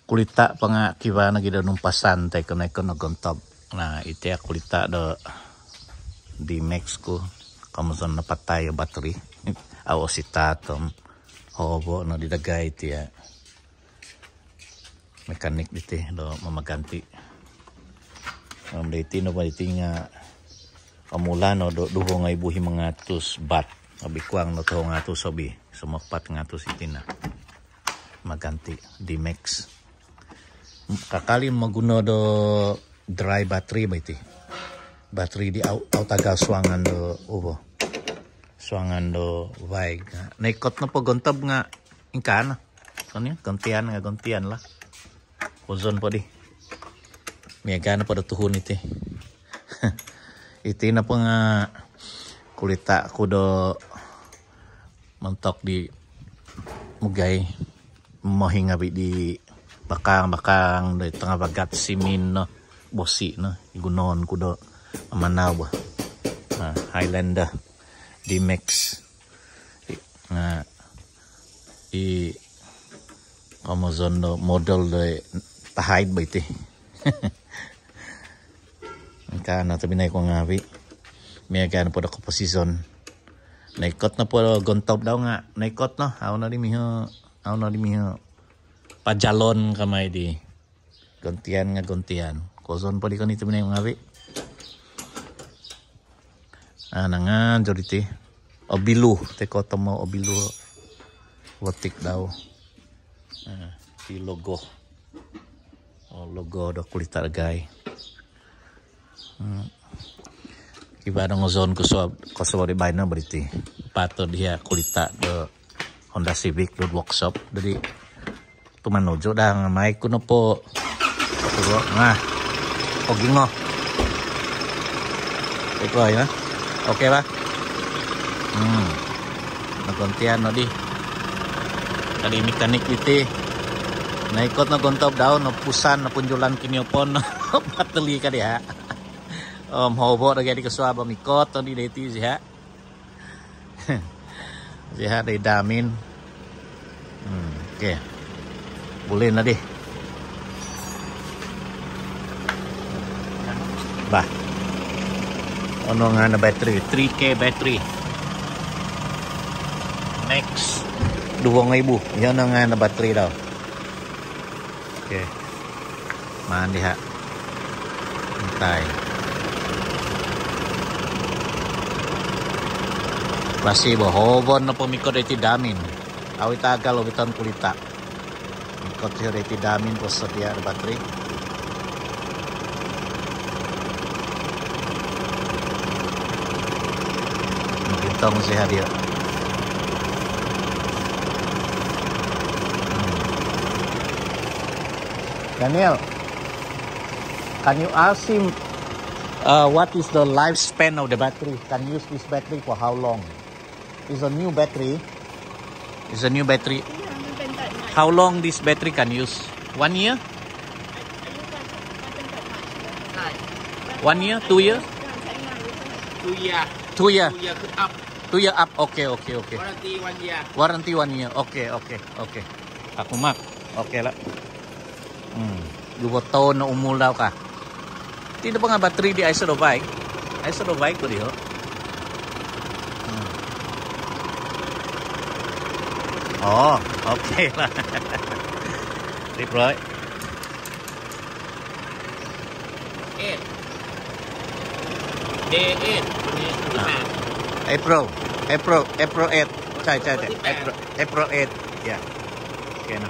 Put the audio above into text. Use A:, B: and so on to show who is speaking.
A: kulita panga kiwa na gida numpasan tay kanay ko nagontob na ite kulita do di Mexico kamuson na patay battery aw sitatom hobo no didagay tiya mekanik dite do mamaganti diti no baliti nga kamula no do duho nga ibuhi mga tus bat abikwang no to nga tus obi sumapat nga tus itina maganti di Mex kakali maguno do dry battery ba iti battery di taga suangan do ubo suangan do vaig naikot na po gontob nga ingkana kanya gantian lah ozon po di miyaga na po do tuhon iti iti na po nga kulita ko do mentok di mugay mohingabi di bakang do tengah bagat simin no bosi no igunon ko do manaw ba Highlander di Mex i Amazon do model do tahid ba iti kana tabi na ko ngabi miyaga na po do composition naikot na po gontob daw nga naikot no aw na di miho pajalon kamay di gontian kozon po di kanito na yung ngabi nangan joriti obilu teko tomo obilu wotik daw di logo logo do kulita gay kiba dong zone ko di bayna beriti pato dia kulita do Honda Civic do workshop dari tumanojo dang may kuno po turo nga ogingo ito ay na okay ba nagontian no di tadi mekanik iti naikot na gontob daw no pusan na punjulan kiniopon bateli ka dia hobo na gadi kaswaba mikot no di deti siha siha day damin okay boleh na di bah ono nga na battery 3K battery next 2,000 yan nga na battery daw okay maan diha hintay basi hobon na pumikot iti damin awit tagal ubitan kulita mikot siya iti damin po sa diya na battery magintong siya diya Daniel, can you ask him what is the lifespan of the battery? Can you use this battery for how long? It's a new battery. It's a new battery. How long this battery can use? 1 year? 1 year? 2 years?
B: 2 year.
A: 2 year.
B: 2 year up.
A: 2 year up. Okay.
B: Warranty 1 year.
A: Warranty 1 year. Okay. Aku mak. Okay lah. 2 tahun na umul daw ka. Tidak pa nga battery di Iso do bike. Iso do bike ko di ho. Oh, okay lah. Deploy.
B: 8. Day 8.
A: April 8. April 8.ใช่ April 8. Yeah. Okay na.